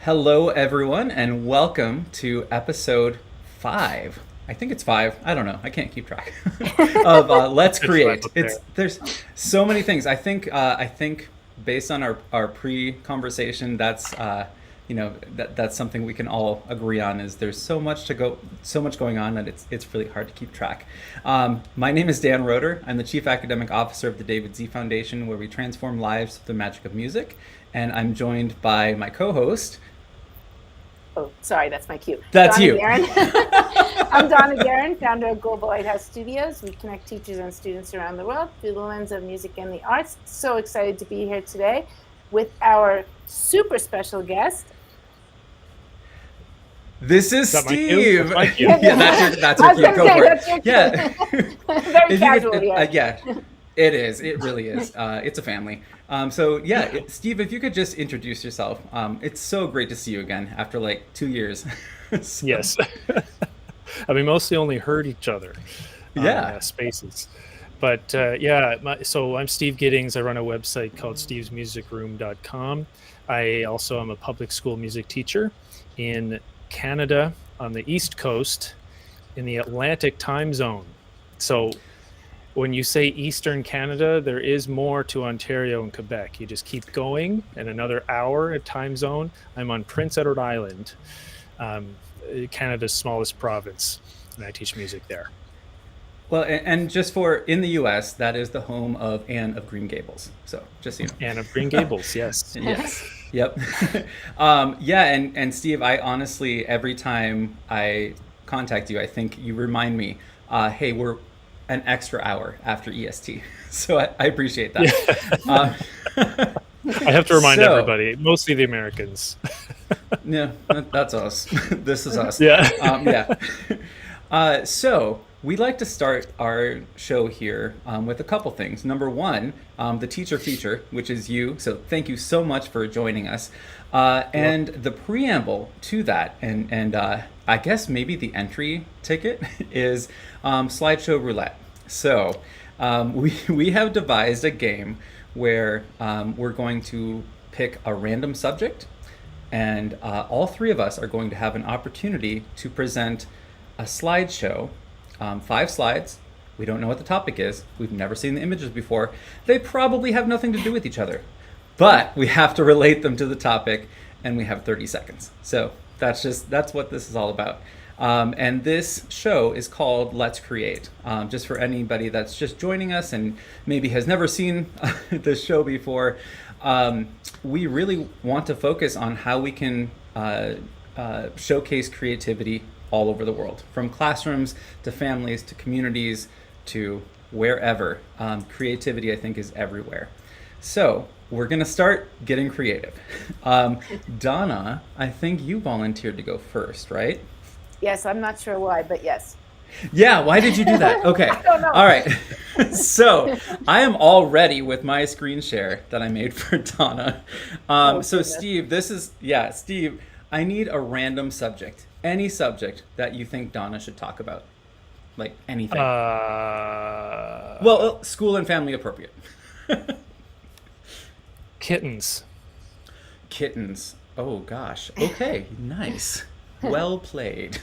Hello, everyone, and welcome to episode 5. I think it's 5. I don't know. I can't keep track of Let's It's right Create. up there. There's so many things. I think based on our pre-conversation, that's something we can all agree on. Is there's so much going on that it's really hard to keep track. My name is Dan Roeder. I'm the Chief Academic Officer of the David Z Foundation, where we transform lives through the magic of music, and I'm joined by my co-host. Oh, sorry, that's my cue. That's Donna you. Guerin. I'm Donna Guerin, founder of Global Lighthouse Studios. We connect teachers and students around the world through the lens of music and the arts. So excited to be here today with our super special guest. This is That my cue? Steve. That's my cue. Yeah, that's your I was cue. gonna Go say, for that's your it. cue. Yeah. Very If you casual could, here. yeah, it is. It really is. It's a family. Steve, if you could just introduce yourself. It's so great to see you again after like 2 years. So, Yes. We mostly only heard each other on yeah. spaces. But so I'm Steve Giddings. I run a website called stevesmusicroom.com. I also am a public school music teacher in Canada on the East Coast in the Atlantic time zone. So when you say Eastern Canada, there is more to Ontario and Quebec. You just keep going, and another hour at time zone. I'm on Prince Edward Island, Canada's smallest province, and I teach music there. Well, and just for in the U.S., that is the home of Anne of Green Gables. So just so you know. Anne of Green Gables, yes. Yes. Yep. And Steve, I honestly, every time I contact you, I think you remind me, hey, we're an extra hour after EST. So I appreciate that. I have to remind So- everybody, mostly the Americans. Yeah, that's us. This is us. Yeah. So we like to start our show here with a couple things. Number one, the teacher feature, which is you. So thank you so much for joining us. And the preamble to that, and I guess maybe the entry ticket is slideshow roulette. So we have devised a game where we're going to pick a random subject, and all three of us are going to have an opportunity to present a slideshow, 5 slides. We don't know what the topic is. We've never seen the images before. They probably have nothing to do with each other, but we have to relate them to the topic, and we have 30 seconds. So that's what this is all about. And this show is called Let's Create. Just for anybody that's just joining us and maybe has never seen this show before, we really want to focus on how we can showcase creativity all over the world, from classrooms to families to communities to wherever. Creativity, I think, is everywhere. So we're going to start getting creative. Donna, I think you volunteered to go first, right? Yes, I'm not sure why, but yes. Yeah, why did you do that? Okay. I don't know. All right. So I am all ready with my screen share that I made for Donna. So goodness. Steve, I need a random subject. Any subject that you think Donna should talk about. Like anything. Well, school and family appropriate. Kittens. Kittens. Oh gosh. Okay, nice. Well played.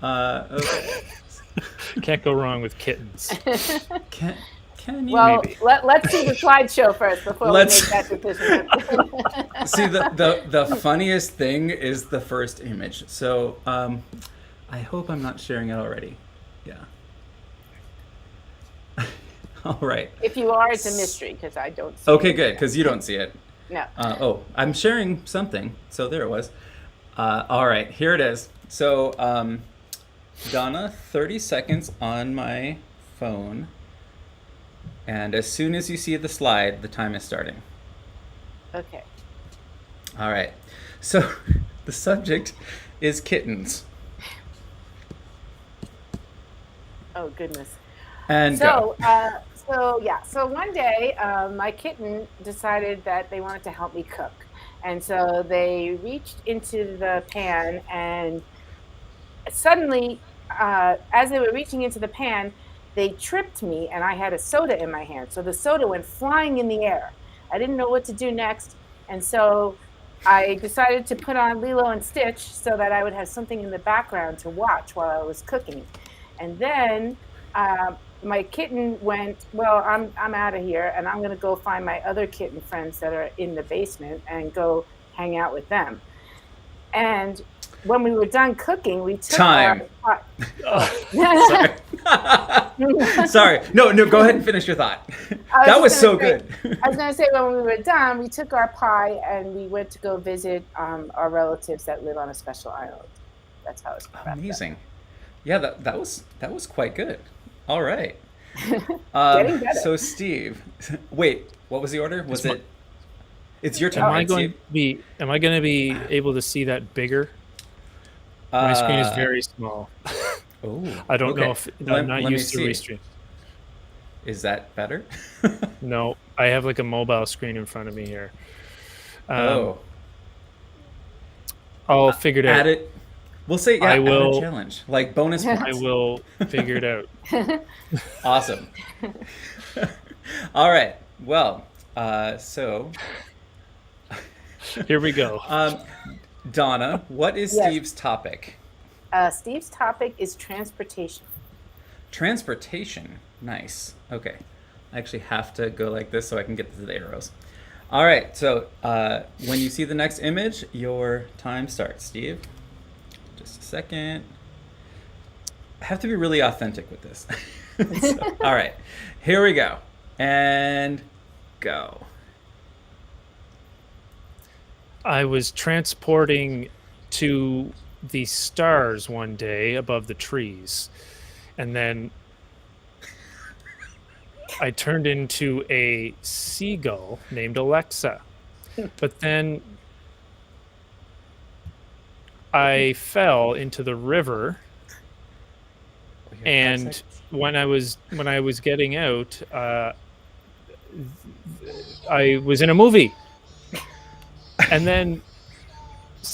Okay. Can't go wrong with kittens. Can you Well, maybe? let's see the slideshow first before Let's- we make that decision. See, the funniest thing is the first image. So I hope I'm not sharing it already. Yeah. All right. If you are, it's a mystery because I don't see Okay, it. good, because you don't see it. No. I'm sharing something. So there it was. All right, here it is. So Donna, 30 seconds on my phone. And as soon as you see the slide, the time is starting. Okay. All right. So the subject is kittens. Oh, goodness. And go. So one day, my kitten decided that they wanted to help me cook. And so they reached into the pan, and suddenly, as they were reaching into the pan, they tripped me, and I had a soda in my hand. So the soda went flying in the air. I didn't know what to do next. And so I decided to put on Lilo and Stitch so that I would have something in the background to watch while I was cooking. And then my kitten went, well, I'm out of here, and I'm going to go find my other kitten friends that are in the basement and go hang out with them. And when we were done cooking, we took Time. Sorry. Sorry. No, go ahead and finish your thought. That was so good. I was going to say, when we were done, we took our pie and we went to go visit our relatives that live on a special island. That's how it's amazing. Yeah, that was quite good. All right. Getting better. So Steve, wait, what was the order? Was it? It's your turn. Am I going to be able to see that bigger? My screen is very small. Oh, I don't know if I'm not used to restream. Is that better? No, I have like a mobile screen in front of me here. I'll figure it out. Add it. We'll say I will, add a challenge, like bonus points. I will figure it out. Awesome. All right. Well, so here we go. Donna, what is Steve's topic? Steve's topic is transportation. Transportation. Nice. Okay. I actually have to go like this so I can get to the arrows. All right. So when you see the next image, your time starts, Steve. Just a second. I have to be really authentic with this. So, all right. Here we go. And go. I was transporting to the stars one day above the trees, and then I turned into a seagull named Alexa. But then I fell into the river, and when I was getting out, I was in a movie. And then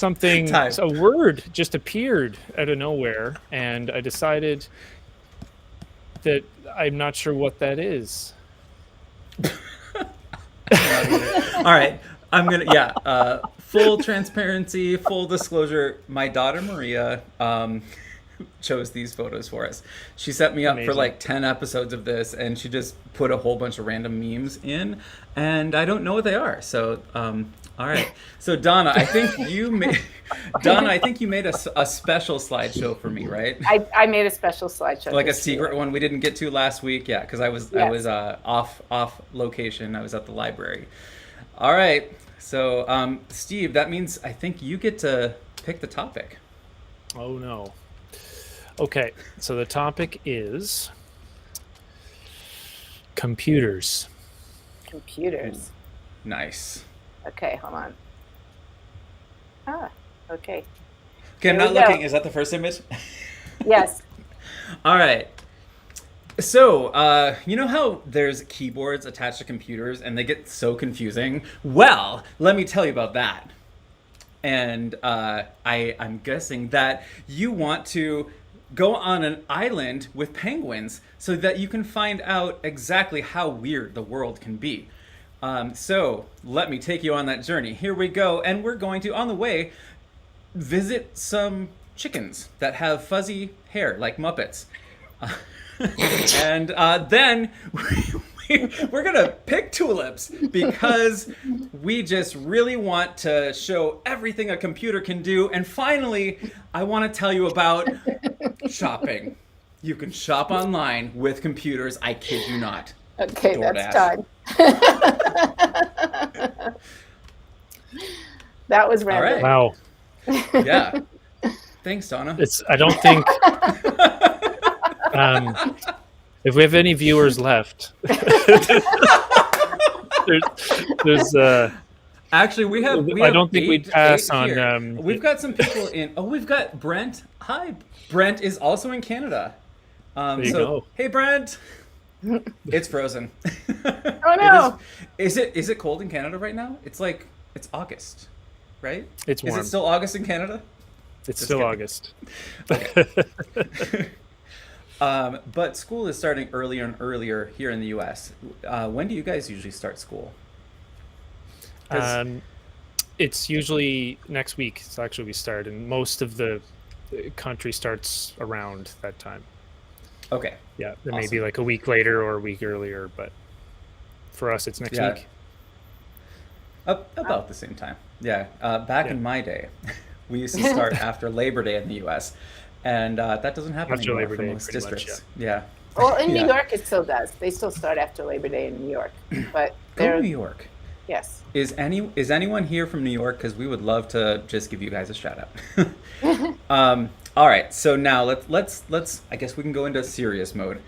a word just appeared out of nowhere, and I decided that I'm not sure what that is. All right. I'm going to, full transparency, full disclosure. My daughter, Maria, chose these photos for us. She set me up for like 10 episodes of this, and she just put a whole bunch of random memes in, and I don't know what they are. So, all right. So Donna, I think you made a special slideshow for me, right? I made a special slideshow. Like a secret one we didn't get to last week. Yeah, because I was off location. I was at the library. All right. So Steve, that means I think you get to pick the topic. Oh no. Okay. So the topic is computers. Computers. Nice. Okay, hold on. Okay. Okay, I'm not looking. Is that the first image? Yes. All right. So, you know how there's keyboards attached to computers and they get so confusing? Well, let me tell you about that. And I'm guessing that you want to go on an island with penguins so that you can find out exactly how weird the world can be. So let me take you on that journey. Here we go. And we're going to, on the way, visit some chickens that have fuzzy hair like Muppets. And then we're going to pick tulips because we just really want to show everything a computer can do. And finally, I want to tell you about shopping. You can shop online with computers. I kid you not. Okay, DoorDash. that's done. That was random. Wow. Yeah. Thanks, Donna. I don't think if we have any viewers left, there's actually we have I don't think we'd pass on. We've got some people in. Oh, we've got Brent. Hi, Brent is also in Canada. There you go. Hey, Brent. It's frozen. Oh no! Is it cold in Canada right now? It's August, right? It's warm. Is it still August in Canada? It's still kidding. August. Okay. But school is starting earlier and earlier here in the U.S. When do you guys usually start school? It's usually next week. So actually we start, and most of the country starts around that time. Okay. Yeah, it may Awesome. be like a week later or a week earlier, but for us, it's next Yeah. week. About the same time. Yeah. Back Yeah, in my day, we used to start after Labor Day in the U.S., and that doesn't happen after anymore Labor for Day, most pretty much. Yeah. districts. Yeah. Well, in New Yeah. York, it still does. They still start after Labor Day in New York, but Go they're New York. yes. Is anyone here from New York? Because we would love to just give you guys a shout out. All right, so now let's I guess we can go into serious mode.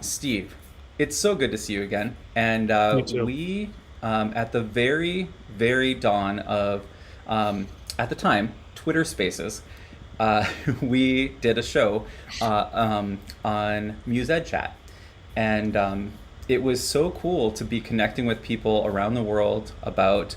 Steve, it's so good to see you again, and You too. we at the very dawn of at the time Twitter Spaces, we did a show on Muse Ed Chat, and it was so cool to be connecting with people around the world about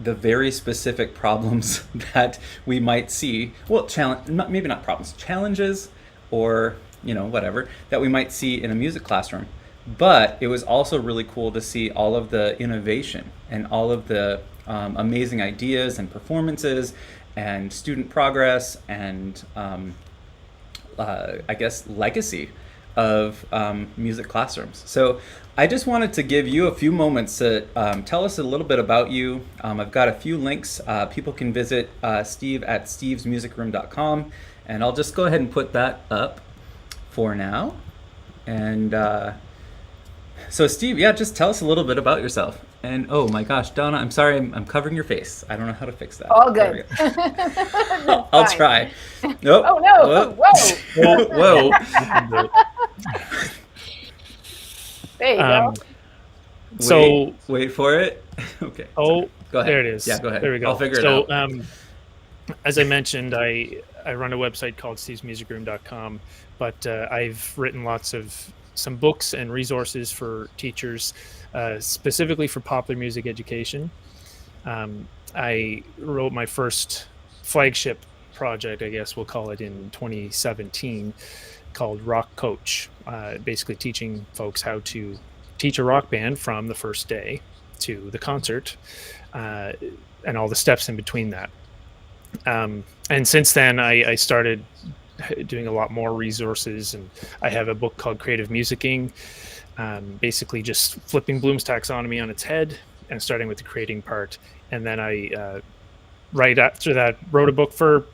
the very specific problems that we might see. Well, maybe not problems, challenges, or whatever that we might see in a music classroom. But it was also really cool to see all of the innovation and all of the amazing ideas and performances and student progress and I guess legacy of music classrooms. So I just wanted to give you a few moments to tell us a little bit about you. I've got a few links. People can visit Steve at stevesmusicroom.com, and I'll just go ahead and put that up for now. And so Steve, yeah, just tell us a little bit about yourself. And oh my gosh, Donna, I'm sorry, I'm covering your face. I don't know how to fix that. All There we good. go. I'll Fine. try. Nope. Oh no! Whoa. Whoa! Whoa. You can do it. There you Um, go. so, Wait for it. Okay. oh, Go ahead. there it is. Yeah, go ahead. There we go. I'll figure it So, out. as I mentioned, I run a website called stevesmusicroom.com, but I've written lots of some books and resources for teachers, specifically for popular music education. I wrote my first flagship project, I guess we'll call it, in 2017, called Rock Coach, basically teaching folks how to teach a rock band from the first day to the concert, uh, and all the steps in between that. And since then, I started doing a lot more resources, and I have a book called Creative Musicking, basically just flipping Bloom's taxonomy on its head and starting with the creating part. And then I, right after that, wrote a book for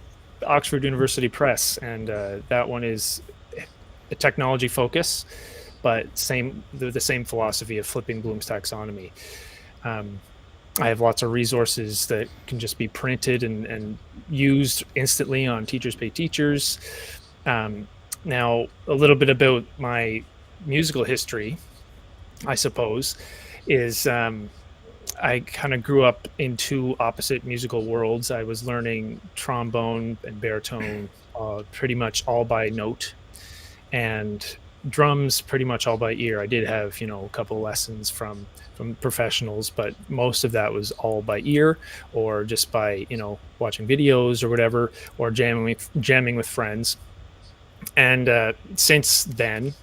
Oxford University Press, and that one is a technology focus, but the same philosophy of flipping Bloom's taxonomy. I have lots of resources that can just be printed and used instantly on Teachers Pay Teachers. Now, a little bit about my musical history, I suppose, is I kind of grew up in two opposite musical worlds. I was learning trombone and baritone pretty much all by note, and drums pretty much all by ear. I did have, a couple lessons from professionals, but most of that was all by ear or just by, watching videos or whatever, or jamming with friends. And since then,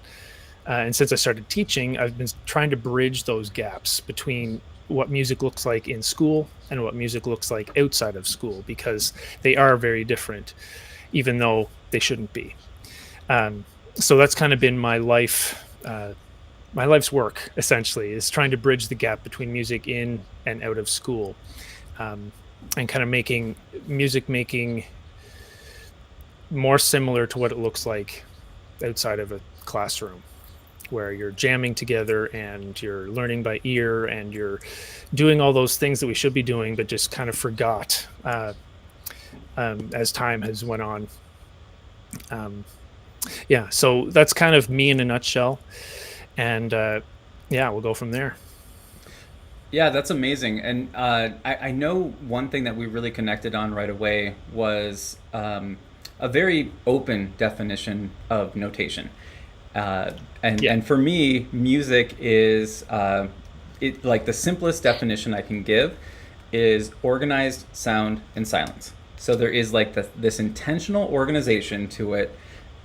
and since I started teaching, I've been trying to bridge those gaps between what music looks like in school and what music looks like outside of school, because they are very different, even though they shouldn't be. So that's kind of been my life's work, essentially, is trying to bridge the gap between music in and out of school, and kind of making music making more similar to what it looks like outside of a classroom, where you're jamming together and you're learning by ear and you're doing all those things that we should be doing, but just kind of forgot as time has went on. Yeah, so that's kind of me in a nutshell, and yeah, we'll go from there. Yeah, that's amazing. And I know one thing that we really connected on right away was a very open definition of notation. Yeah. And for me, music is like the simplest definition I can give is organized sound and silence. So there is like this intentional organization to it,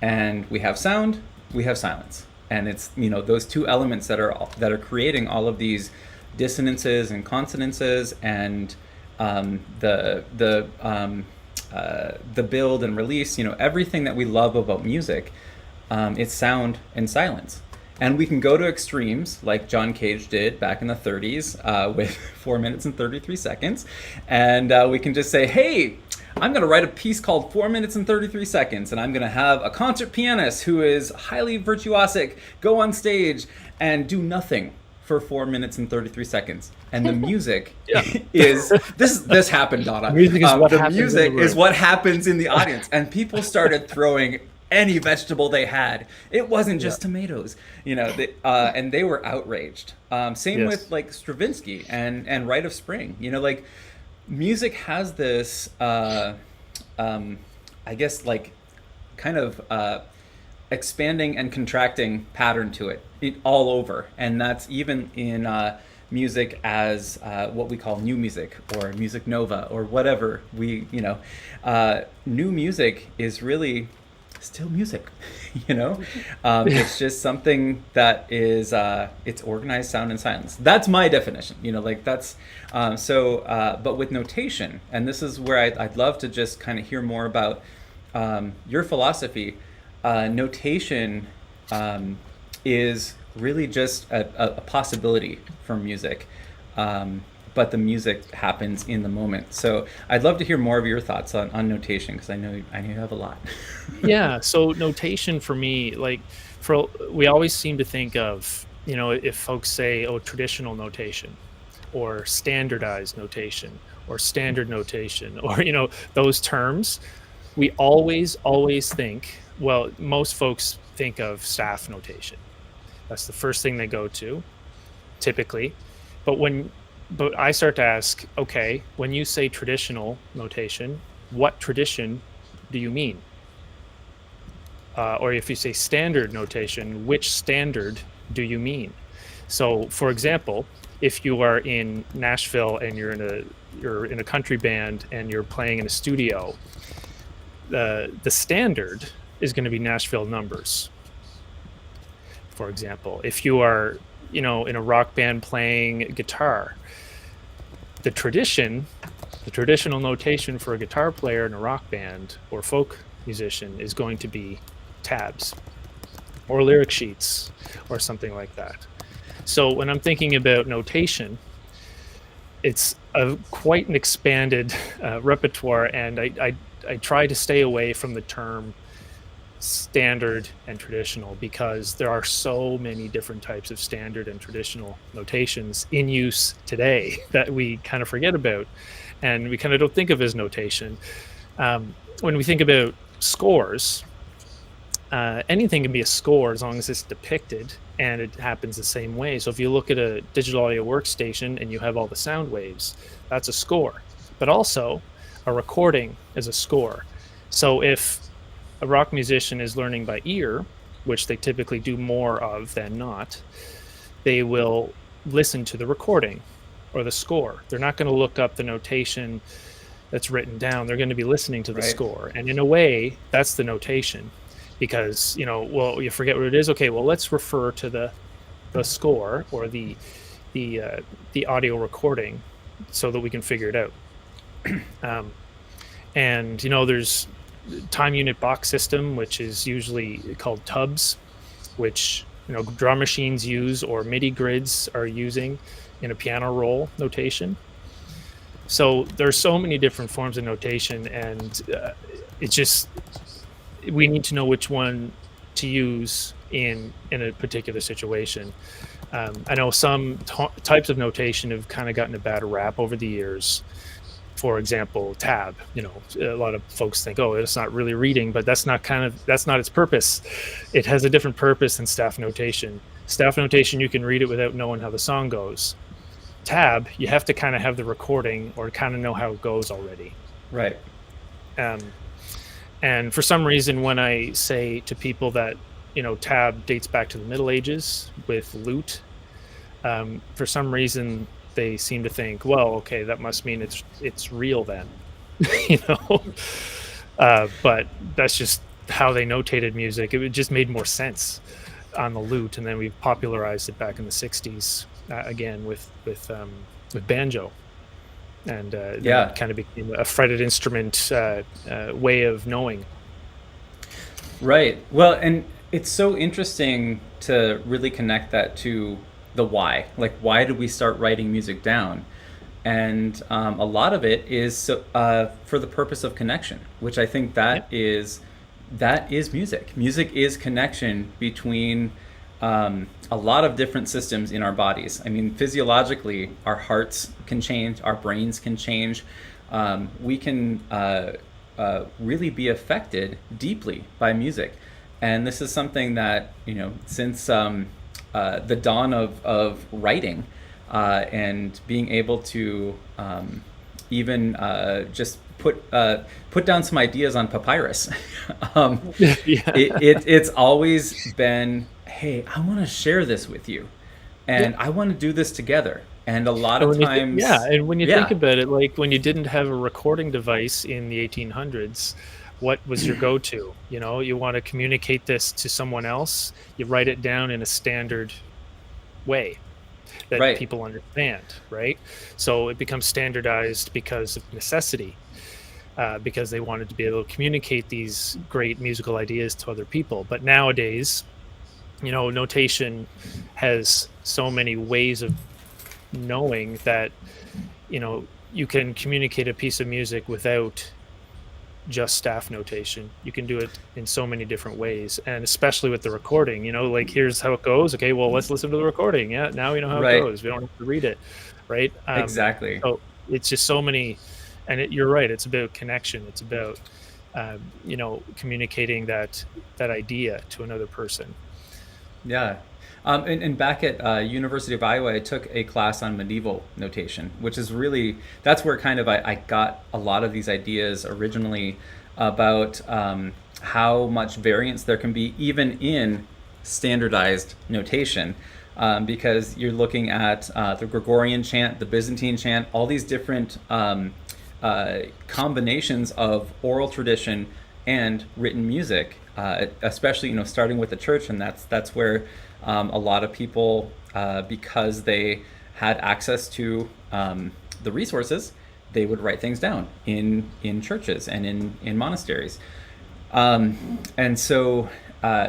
and we have sound, we have silence, and it's those two elements that are creating all of these dissonances and consonances and the build and release, everything that we love about music, it's sound and silence. And we can go to extremes like John Cage did back in the 30s with 4 minutes and 33 seconds. And we can just say, hey, I'm going to write a piece called 4 minutes and 33 seconds, and I'm going to have a concert pianist who is highly virtuosic go on stage and do nothing for 4 minutes and 33 seconds. And the music is, this happened, Donna. Music is what the happens music in the room. is what happens in the audience. And people started throwing any vegetable they had. It wasn't just tomatoes, and they were outraged. Same with like Stravinsky and Rite of Spring. Like music has this, I guess, like kind of expanding and contracting pattern to it all over, and that's even in music as what we call new music or music nova or whatever new music is really still music. It's just something that is it's organized sound and silence. That's my definition. Like that's but with notation, and this is where I'd love to just kind of hear more about your philosophy. Notation is really just a possibility for music, but the music happens in the moment. So I'd love to hear more of your thoughts on notation, because I know you have a lot. Yeah, so notation for me, we always seem to think of, if folks say, oh, traditional notation or standardized notation or standard notation or those terms, we always think, well, most folks think of staff notation. That's the first thing they go to, typically. But I start to ask, okay, when you say traditional notation, what tradition do you mean? Or if you say standard notation, which standard do you mean? So, for example, if you are in Nashville and you're in a country band and you're playing in a studio, the standard is going to be Nashville numbers. For example, if you are, in a rock band playing guitar, the traditional notation for a guitar player in a rock band or folk musician is going to be tabs or lyric sheets or something like that. So when I'm thinking about notation, it's quite an expanded repertoire, and I try to stay away from the term standard and traditional, because there are so many different types of standard and traditional notations in use today that we kind of forget about, and we kind of don't think of as notation. When we think about scores, anything can be a score as long as it's depicted and it happens the same way. So if you look at a digital audio workstation and you have all the sound waves, that's a score. But also a recording is a score. So if a rock musician is learning by ear, which they typically do more of than not, they will listen to the recording or the score. They're not going to look up the notation that's written down. They're going to be listening to the score. And in a way, that's the notation, because, you forget what it is. Okay, well, let's refer to the score or the audio recording so that we can figure it out. And, there's time unit box system, which is usually called tubs, which drum machines use, or MIDI grids are using in a piano roll notation. So there's so many different forms of notation, and it's just, we need to know which one to use in a particular situation. I know some types of notation have kind of gotten a bad rap over the years. For example, tab, a lot of folks think, oh, it's not really reading, but that's not its purpose. It has a different purpose than staff notation. Staff notation, you can read it without knowing how the song goes. Tab, you have to kind of have the recording or kind of know how it goes already. Right. And for some reason, when I say to people that, tab dates back to the Middle Ages with lute, for some reason, they seem to think, well, okay, that must mean it's real then, but that's just how they notated music. It just made more sense on the lute, and then we popularized it back in the 60s again with banjo. and then Yeah. it kind of became a fretted instrument way of knowing. Right. Well, and it's so interesting to really connect that to the why. Like, why did we start writing music down? And a lot of it is for the purpose of connection, which I think Yep. that is music. Music is connection between a lot of different systems in our bodies. I mean, physiologically, our hearts can change, our brains can change. We can really be affected deeply by music. And this is something that, since the dawn of writing and being able to even just put down some ideas on papyrus, Yeah. it's always been, hey, I want to share this with you, and Yeah. I want to do this together. And a lot And of when you times, and when you think yeah, about it, like when you didn't have a recording device in the 1800s, what was your go-to? You want to communicate this to someone else, you write it down in a standard way that right, people understand, right? So it becomes standardized because of necessity, because they wanted to be able to communicate these great musical ideas to other people. But nowadays, notation has so many ways of knowing that you can communicate a piece of music without just staff notation. You can do it in so many different ways, and especially with the recording, like here's how it goes. Okay, well, let's listen to the recording. Yeah, now we know how it right, goes. We don't have to read it, right? exactly. So it's just so many, and you're right. It's about connection. It's about communicating that idea to another person. Yeah. And back at University of Iowa, I took a class on medieval notation, which is really, that's where kind of I got a lot of these ideas originally about how much variance there can be even in standardized notation. Because you're looking at the Gregorian chant, the Byzantine chant, all these different combinations of oral tradition and written music, especially starting with the church, and that's where a lot of people, because they had access to the resources, they would write things down in churches and in monasteries, and so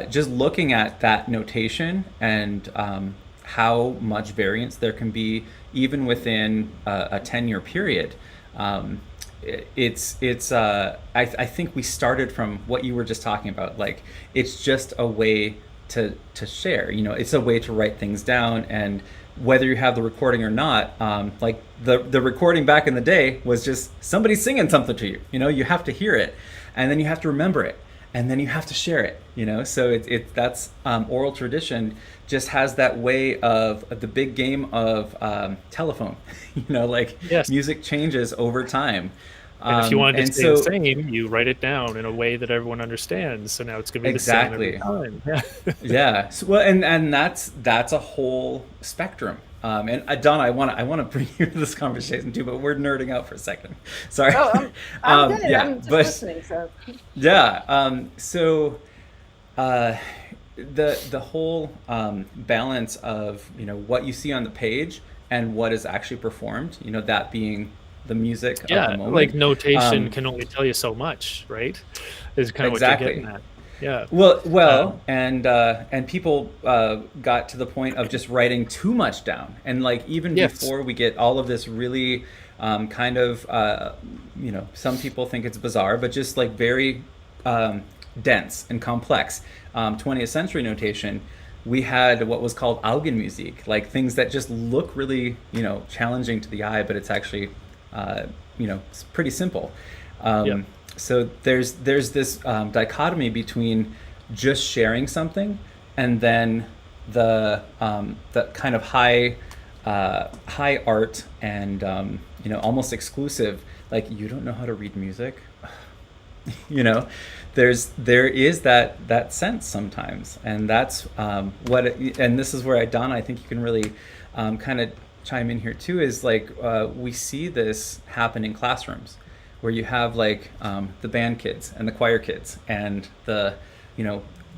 just looking at that notation and how much variance there can be even within a 10-year period. I think we started from what you were just talking about. Like, it's just a way to share. It's a way to write things down, and whether you have the recording or not, like the recording back in the day was just somebody singing something to you. You have to hear it, and then you have to remember it, and then you have to share it. So that's oral tradition just has that way of the big game of telephone. Like, Yes. music changes over time. And if you wanted to And stay the so same, you write it down in a way that everyone understands. So now it's going to be the same every exactly. time. Yeah. Yeah. Well, and that's a whole spectrum. And Donna, I want to bring you to this conversation too, but we're nerding out for a second. Sorry. Oh, I'm good. Yeah, I'm just but listening. So yeah. So uh, the whole balance of what you see on the page and what is actually performed. That being the music of the Yeah. Like moment. notation Um, can only tell you so much, right? Is kind of what you're getting exactly. at. Yeah. Well, Um, and people got to the point of just writing too much down, and like even yes. before we get all of this really kind of some people think it's bizarre, but just like very um, dense and complex 20th century notation. We had what was called Augenmusik, like things that just look really challenging to the eye, but it's actually it's pretty simple. Yep. Um, so there's this dichotomy between just sharing something and then the kind of high art and almost exclusive. Like, you don't know how to read music. you know there is that sense sometimes, and that's and this is where Donna, I think you can really kind of chime in here too, is like we see this happen in classrooms where you have like the band kids and the choir kids and the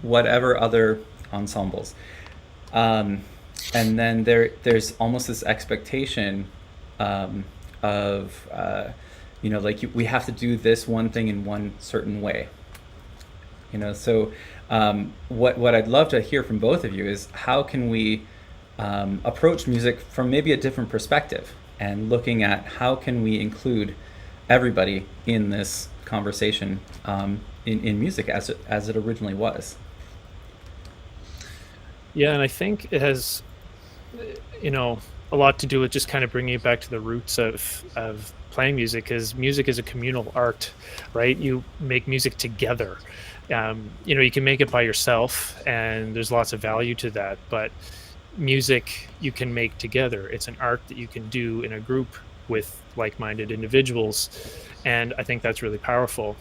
whatever other ensembles, and then there's almost this expectation of like we have to do this one thing in one certain way. So what I'd love to hear from both of you is how can we approach music from maybe a different perspective, and looking at how can we include everybody in this conversation, in music as it originally was. Yeah, and I think it has, a lot to do with just kind of bringing it back to the roots of playing music, because music is a communal art, right? You make music together. You can make it by yourself, and there's lots of value to that, but music you can make together. It's an art that you can do in a group with like-minded individuals, and I think that's really powerful.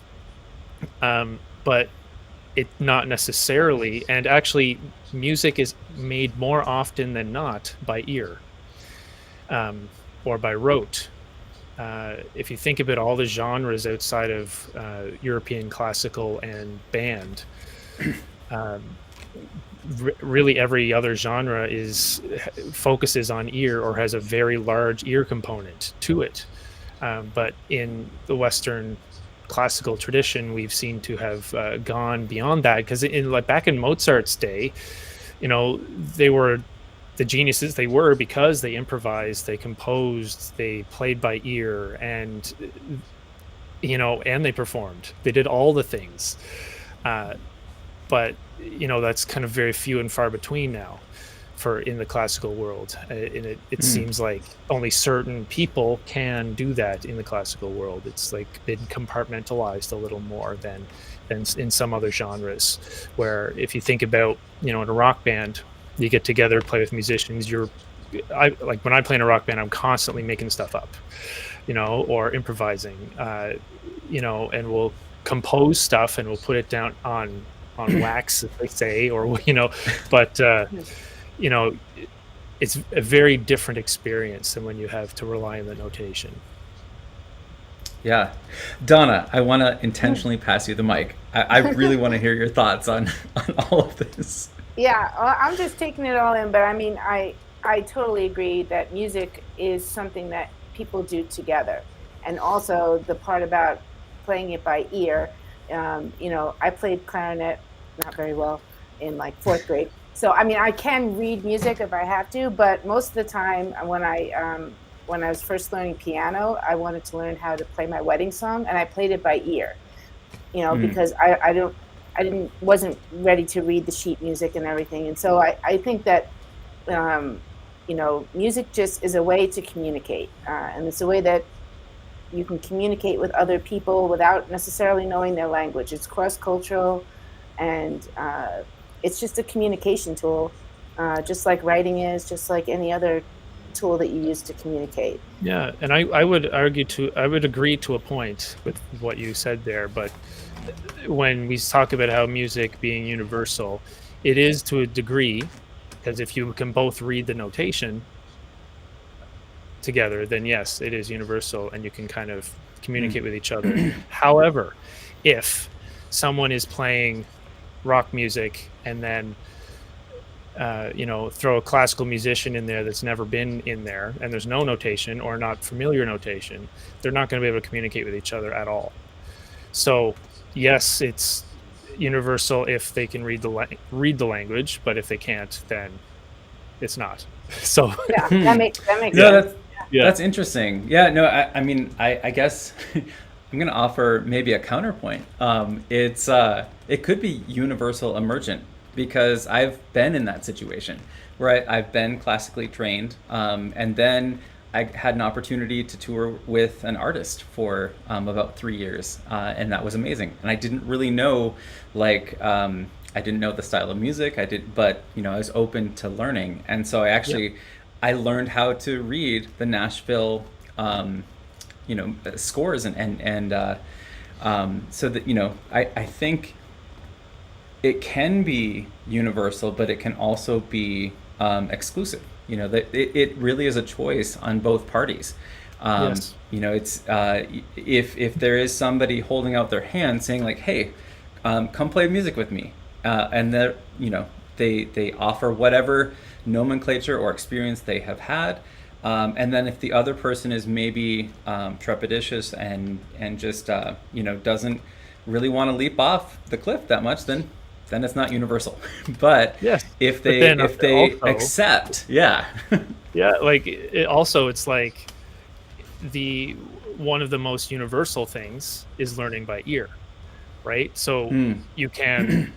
But it not necessarily, and actually music is made more often than not by ear, or by rote. If you think about all the genres outside of European classical and band, really every other genre focuses on ear, or has a very large ear component to it. But in the Western classical tradition, we've seen to have gone beyond that, because back in Mozart's day, they were the geniuses they were because they improvised, they composed, they played by ear, and and they performed. They did all the things, but that's kind of very few and far between now in the classical world. And it seems like only certain people can do that in the classical world. It's like been compartmentalized a little more than in some other genres, where if you think about, in a rock band, you get together, play with musicians. Like when I play in a rock band, I'm constantly making stuff up, or improvising, and we'll compose stuff and we'll put it down on wax, as they say, or but it's a very different experience than when you have to rely on the notation. Yeah. Donna, I want to intentionally pass you the mic. I really want to hear your thoughts on all of this. Yeah, I'm just taking it all in, but I mean, I totally agree that music is something that people do together. And also the part about playing it by ear, I played clarinet, not very well, in like 4th grade. So, I mean, I can read music if I have to, but most of the time when I was first learning piano, I wanted to learn how to play my wedding song, and I played it by ear, because I wasn't ready to read the sheet music and everything. And so I think that, music just is a way to communicate, and it's a way that you can communicate with other people without necessarily knowing their language. It's cross-cultural, and it's just a communication tool, just like writing is, just like any other tool that you use to communicate. Yeah, and I would agree to a point with what you said there, but when we talk about how music being universal, it is to a degree, because if you can both read the notation together, then yes, it is universal, and you can kind of communicate with each other. However, if someone is playing rock music and then throw a classical musician in there that's never been in there, and there's no notation or not familiar notation, they're not going to be able to communicate with each other at all. So yes, it's universal if they can read the language, but if they can't, then it's not. So yeah, that makes sense. That's interesting. Yeah, no, I mean, I guess I'm going to offer maybe a counterpoint. It could be universal emergent, because I've been in that situation where I've been classically trained, and then I had an opportunity to tour with an artist for about 3 years, and that was amazing. And I didn't really know, I didn't know the style of music. But I was open to learning, and so I learned how to read the Nashville, scores, and so that I think it can be universal, but it can also be exclusive. That it really is a choice on both parties. Yes. It's if there is somebody holding out their hand saying like, "Hey, come play music with me," and they offer whatever nomenclature or experience they have had, And then if the other person is maybe trepidatious and just doesn't really want to leap off the cliff that much, then it's not universal. But Yes. if But they then if they also, accept, yeah. yeah, like it's like the one of the most universal things is learning by ear, right? So Mm. you can,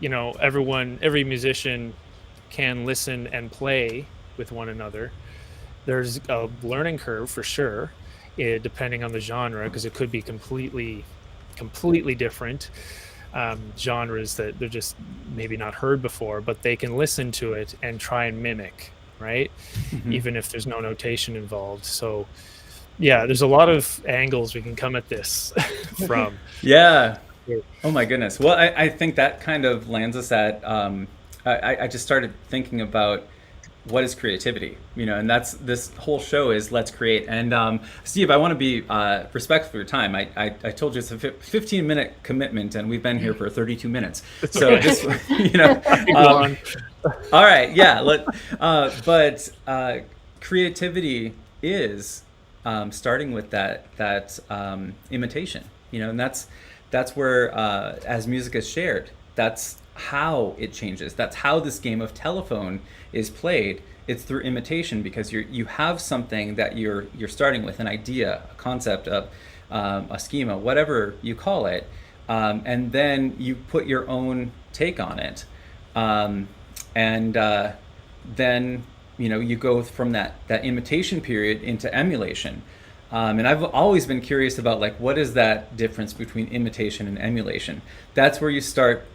every musician can listen and play with one another. There's a learning curve for sure, depending on the genre, because it could be completely different genres that they're just maybe not heard before, but they can listen to it and try and mimic, right? Mhm. Even if there's no notation involved. So yeah, there's a lot of angles we can come at this from. Yeah. Oh my goodness. Well, I think that kind of lands us at. I just started thinking about what is creativity, and that's this whole show is let's create. And Steve, I want to be respectful of your time. I told you it's a 15-minute commitment, and we've been here for 32 minutes. It's So okay. just Go on. all right, yeah. But creativity is starting with that imitation, and that's where as music is shared, that's how it changes. That's how this game of telephone is played. It's through imitation, because you have something that you're starting with, an idea, a concept of a schema, whatever you call it, and then you put your own take on it, and then you go from that imitation period into emulation. And I've always been curious about, like, what is that difference between imitation and emulation? That's where you start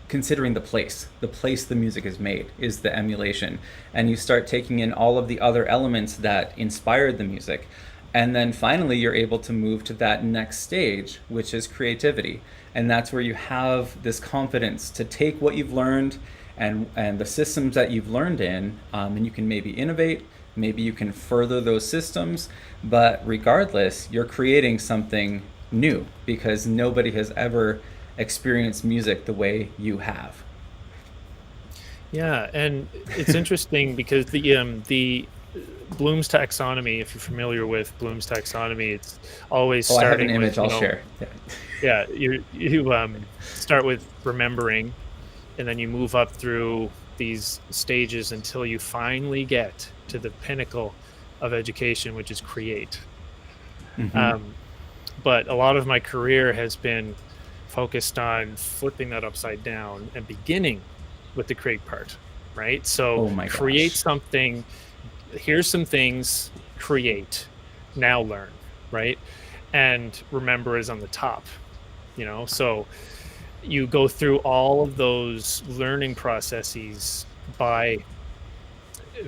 considering the place the music is made is the emulation, and you start taking in all of the other elements that inspired the music, and then finally you're able to move to that next stage, which is creativity. And that's where you have this confidence to take what you've learned and the systems that you've learned in, and you can maybe innovate, maybe you can further those systems, but regardless, you're creating something new because nobody has ever experienced music the way you have. Yeah, and it's interesting because the Bloom's taxonomy, if you're familiar with Bloom's taxonomy, it's always Oh, I have an starting image with, I'll share. Yeah. yeah, you start with remembering, and then you move up through these stages until you finally get to the pinnacle of education, which is create. Mm-hmm. But a lot of my career has been focused on flipping that upside down and beginning with the create part, right? So Oh my create gosh. something, here's some things, create, now learn, right? And remember is on the top, so you go through all of those learning processes by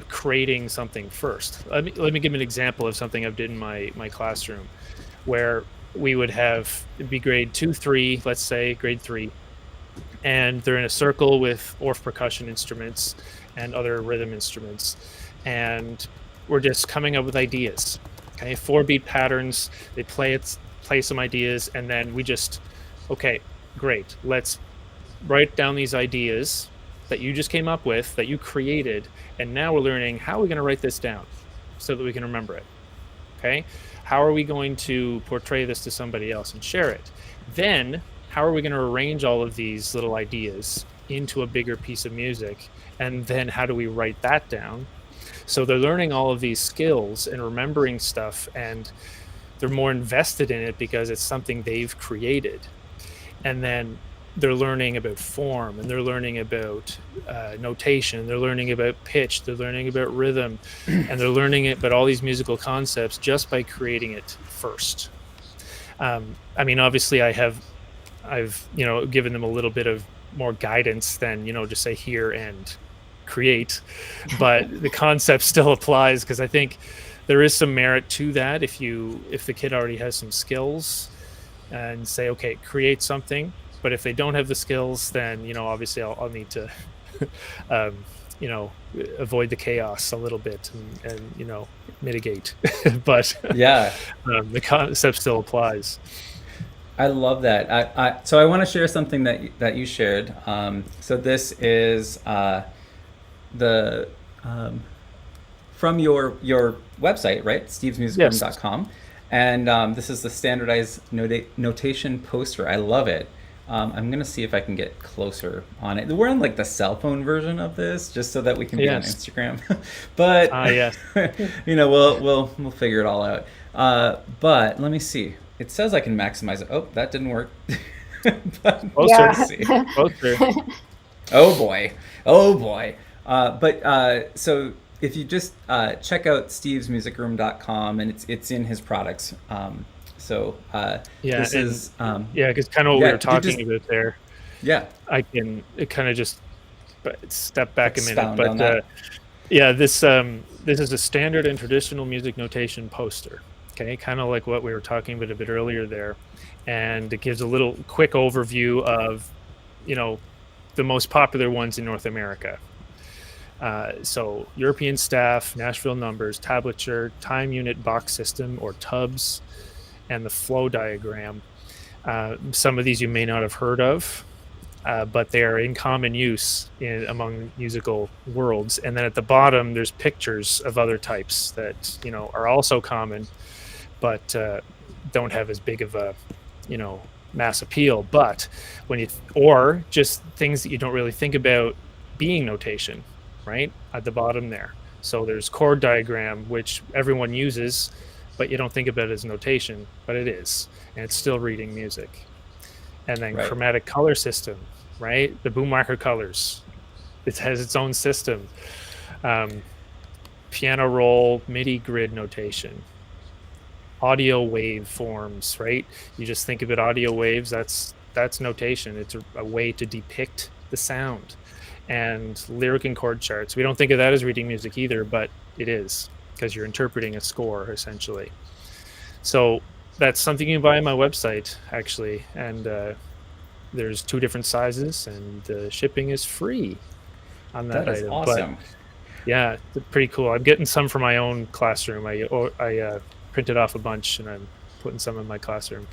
creating something first. Let me give an example of something I've did in my classroom, where we would have, it'd be grade 2, 3, let's say grade 3, and they're in a circle with Orff percussion instruments and other rhythm instruments, and we're just coming up with ideas. Okay, 4-beat patterns. They play some ideas, and then we just, okay, great. Let's write down these ideas that you just came up with, that you created, and now we're learning how are we going to write this down so that we can remember it. Okay, how are we going to portray this to somebody else and share it? Then how are we going to arrange all of these little ideas into a bigger piece of music? And then how do we write that down? So they're learning all of these skills and remembering stuff, and they're more invested in it because it's something they've created. And then they're learning about form, and they're learning about notation, they're learning about pitch, they're learning about rhythm, and they're learning it, but all these musical concepts just by creating it first. I mean, obviously I've given them a little bit of more guidance than, just say here and create, but the concept still applies, because I think there is some merit to that. If the kid already has some skills, and say, okay, create something, but if they don't have the skills, then obviously I'll need to avoid the chaos a little bit and mitigate. But Yeah. the concept still applies. I love that. So I want to share something that you shared. So this is the from your website, right? stevesmusicroom.com. And this is the standardized notation poster. I love it. I'm going to see if I can get closer on it. We're on like the cell phone version of this just so that we can be on Instagram. But, yes. we'll figure it all out. But let me see. It says I can maximize it. Oh, that didn't work. But let's see. Oh boy. So if you just check out stevesmusicroom.com, and it's in his products. This is because kind of what we were talking about there. Yeah, I can kind of just step back Expound a minute, but this is a standard and traditional music notation poster. Okay, kind of like what we were talking about a bit earlier there, and it gives a little quick overview of, the most popular ones in North America. So European staff, Nashville numbers, tablature, time unit box system or tubs, and the flow diagram. Some of these you may not have heard of, but they are in common use among musical worlds. And then at the bottom, there's pictures of other types that, are also common, but don't have as big of a, mass appeal. But or just things that you don't really think about being notation, right? At the bottom there. So there's chord diagram, which everyone uses, but you don't think about it as notation, but it is, and it's still reading music. And then chromatic color system, right? The Boomwhacker colors, it has its own system. Piano roll, MIDI grid notation, audio wave forms, right? You just think about audio waves, that's notation. It's a way to depict the sound. And lyric and chord charts. We don't think of that as reading music either, but it is, because you're interpreting a score essentially. So that's something you can buy on my website actually, and there's 2 different sizes, and shipping is free on that is item. Awesome. But, it's pretty cool. I'm getting some for my own classroom. I printed off a bunch, and I'm putting some in my classroom.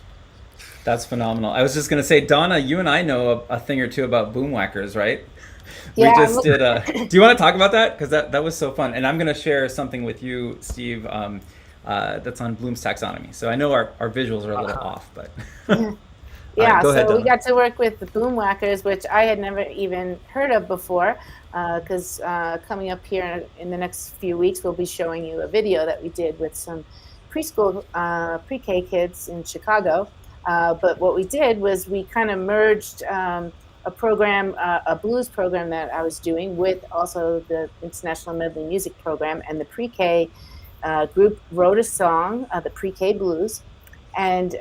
That's phenomenal. I was just going to say, Donna, you and I know a thing or two about boomwhackers, right? We just did. Do you want to talk about that? Because that was so fun. And I'm going to share something with you, Steve, that's on Bloom's taxonomy. So I know our visuals are a little off, but yeah. Go ahead, so Donna. we got to work with the Boomwhackers, which I had never even heard of before. Because coming up here in the next few weeks, we'll be showing you a video that we did with some preschool, pre-K kids in Chicago. But what we did was we kind of merged a program, a blues program that I was doing with also the International Medley Music Program, and the pre-K group wrote a song, the pre-K blues, and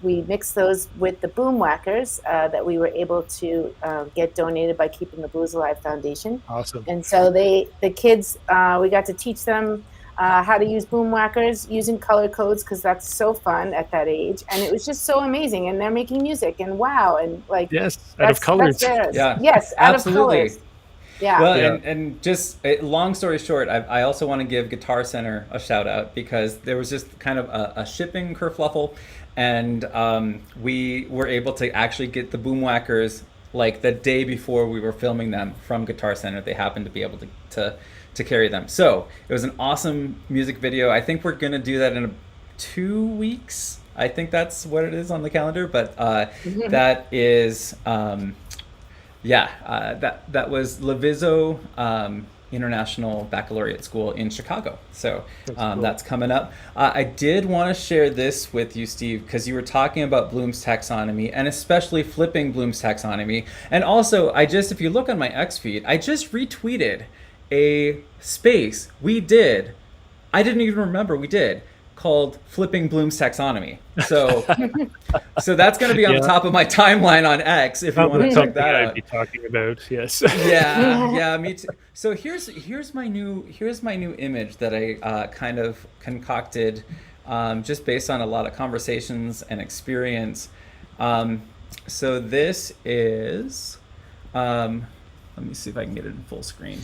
we mixed those with the Boomwhackers that we were able to get donated by Keeping the Blues Alive Foundation. Awesome. And so the kids, we got to teach them how to use Boomwhackers using color codes, because that's so fun at that age, and it was just so amazing. And they're making music, and wow, and like out of colors. Yeah, yes, out absolutely. of colors. Yeah. Well, and just long story short, I also want to give Guitar Center a shout out, because there was just kind of a shipping kerfluffle, and we were able to actually get the Boomwhackers like the day before we were filming them from Guitar Center. They happened to be able to carry them. So it was an awesome music video. I think we're gonna do that in 2 weeks. I think that's what it is on the calendar. But that is that was Leviso International Baccalaureate School in Chicago. So that's coming up. I did want to share this with you, Steve, because you were talking about Bloom's taxonomy, and especially flipping Bloom's taxonomy. And also, if you look on my X feed, I just retweeted a space we did, I didn't even remember we did, called Flipping Bloom's Taxonomy. So so that's going to be on the top of my timeline on X if you want to check that out. I'd be talking about, yes. yeah, me too. So here's my new image that I kind of concocted just based on a lot of conversations and experience. So this is let me see if I can get it in full screen.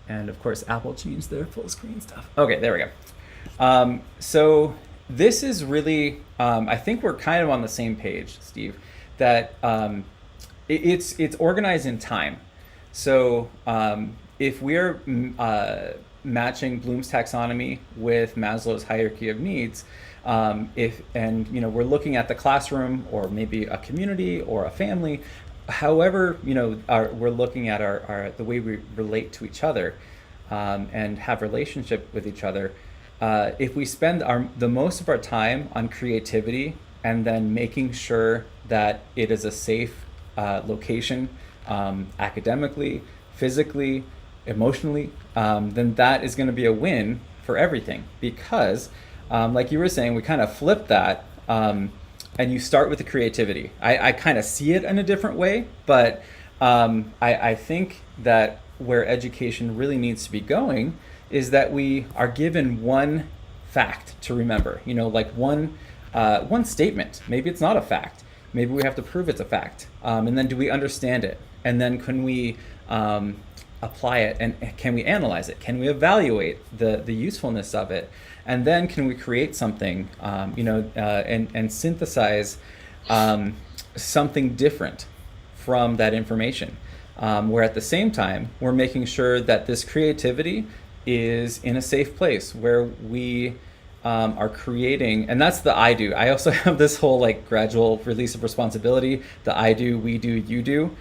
And of course, Apple changed their full screen stuff. Okay, there we go. So this is really, I think we're kind of on the same page, Steve, that it's organized in time. So if we're matching Bloom's taxonomy with Maslow's hierarchy of needs, if and we're looking at the classroom or maybe a community or a family, however we're looking at our the way we relate to each other, and have relationship with each other. If we spend the most of our time on creativity and then making sure that it is a safe location, academically, physically, emotionally, then that is going to be a win for everything. Because, like you were saying, we kind of flip that, and you start with the creativity. I kind of see it in a different way, but I think that where education really needs to be going is that we are given one fact to remember, like one statement. Maybe it's not a fact. Maybe we have to prove it's a fact. And then do we understand it? And then can we apply it, and can we analyze it? Can we evaluate the usefulness of it? And then can we create something, and synthesize something different from that information, where at the same time we're making sure that this creativity is in a safe place where we are creating. And that's the I do. I also have this whole like gradual release of responsibility, the I do, we do, you do.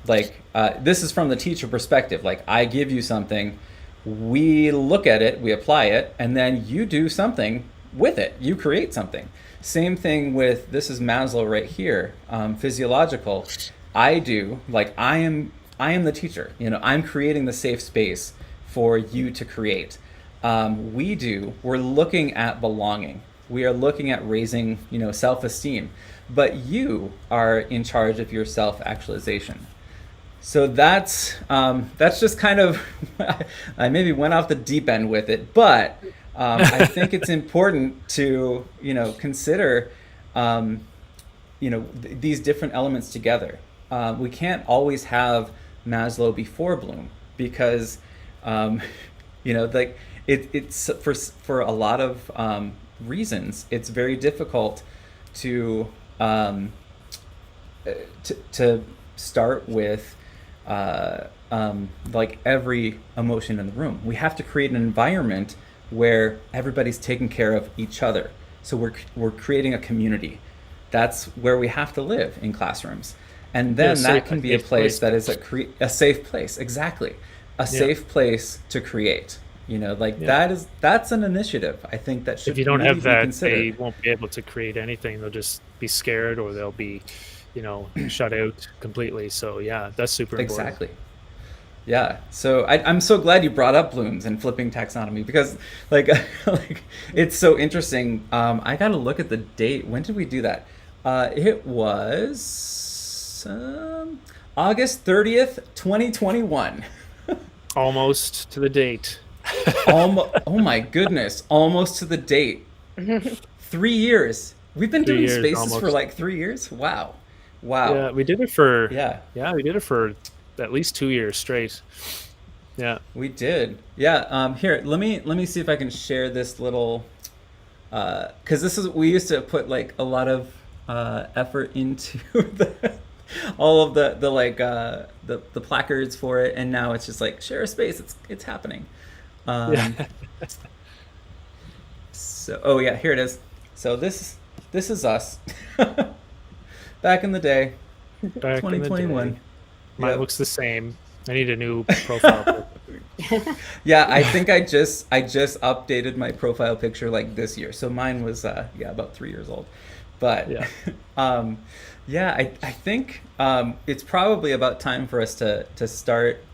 This is from the teacher perspective. Like, I give you something, we look at it, we apply it, and then you do something with it. You create something. Same thing with, this is Maslow right here, physiological. I do, like, I am the teacher. I'm creating the safe space for you to create. We're looking at belonging. We are looking at raising, self-esteem. But you are in charge of your self-actualization. So that's just kind of, I maybe went off the deep end with it, but I think it's important to consider these different elements together. We can't always have Maslow before Bloom, because it's for a lot of reasons it's very difficult to start with like every emotion in the room. We have to create an environment where everybody's taking care of each other. So we're creating a community. That's where we have to live in classrooms. And then that can be a place that is a safe place. Exactly. A safe place to create. That's an initiative, I think, that should if you don't really have that, be considered. they won't be able to create anything. They'll just be scared, or they'll be shut out completely. So yeah, that's super important. Exactly. Yeah. So I'm so glad you brought up Bloom's and flipping taxonomy, because like it's so interesting. I got to look at the date. When did we do that? It was August 30th, 2021. Almost to the date. Oh my goodness, almost to the date. 3 years. We've been doing spaces almost for like 3 years. Wow. Yeah, we did it for we did it for at least 2 years straight. Yeah, we did. Yeah. Here, let me see if I can share this little, because we used to put like a lot of effort into all of the placards for it, and now it's just like, share a space. It's happening. So here it is. So this is us back in the day, 2021. Mine looks the same. I need a new profile picture. Yeah, I think I just updated my profile picture like this year. So mine was about 3 years old. But I think it's probably about time for us to start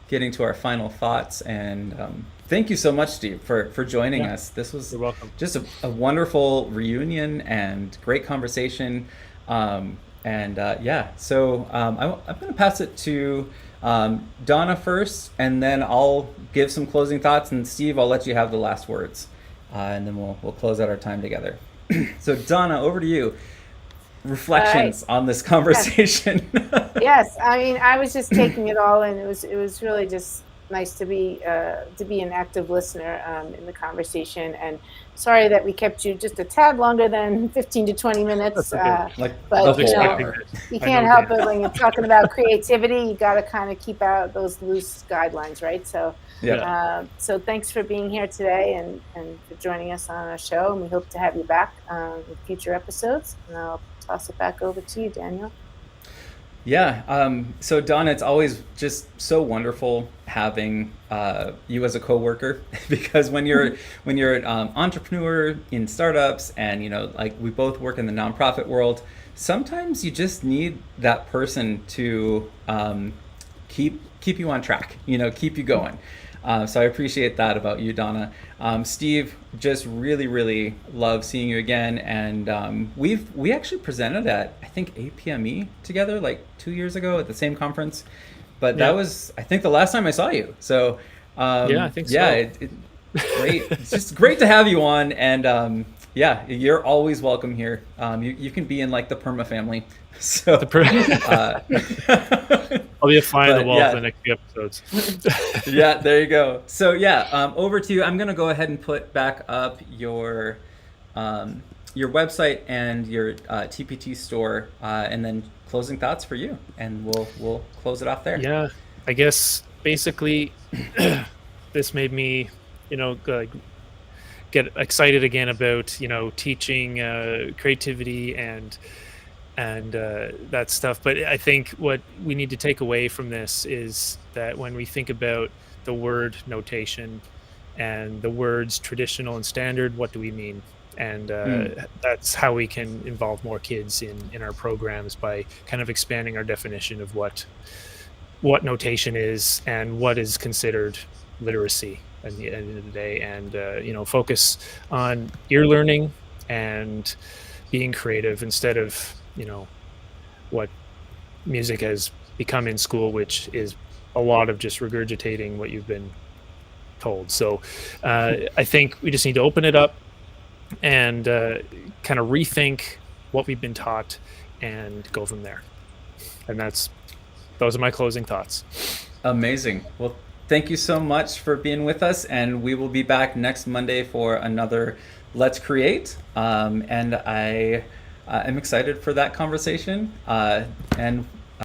getting to our final thoughts. And thank you so much, Steve, for joining us. This was You're welcome. Just a wonderful reunion and great conversation. So I'm going to pass it to Donna first, and then I'll give some closing thoughts. And Steve, I'll let you have the last words, and then we'll close out our time together. So Donna, over to you. Reflections on this conversation. Yes, I mean, I was just taking it all in. It was really just nice to be an active listener in the conversation. And sorry that we kept you just a tad longer than 15 to 20 minutes. That's okay. Like But the was whole expecting hour. this. you I can't know help Dan. it when you're talking about creativity. You got to kind of keep out those loose guidelines, right? So, Yeah. so thanks for being here today and for joining us on our show. And we hope to have you back in future episodes. And I'll toss it back over to you, Daniel. Yeah. So Donna, it's always just so wonderful having you as a coworker because when you're an entrepreneur in startups, and like we both work in the nonprofit world, sometimes you just need that person to keep you on track. Keep you going. So I appreciate that about you, Donna. Steve, just really, really love seeing you again. And we actually presented at, I think, APME together like 2 years ago at the same conference. But that was, I think, the last time I saw you. So I think so. Great. It's just great to have you on. And yeah, you're always welcome here. You can be in like the Perma family. So I'll be a fly on the wall yeah. for the next few episodes. Yeah, there you go. So yeah, over to you. I'm gonna go ahead and put back up your website and your TPT store, and then closing thoughts for you, and we'll close it off there. Yeah, I guess basically this made me, get excited again about teaching creativity and that stuff. But I think what we need to take away from this is that when we think about the word notation and the words traditional and standard, what do we mean? And that's how we can involve more kids in our programs, by kind of expanding our definition of what notation is and what is considered literacy at the end of the day, and focus on ear learning and being creative instead of what music has become in school, which is a lot of just regurgitating what you've been told. So I think we just need to open it up and kind of rethink what we've been taught and go from there. And those are my closing thoughts. Amazing. Well, thank you so much for being with us, and we will be back next Monday for another Let's Create. And I'm excited for that conversation. And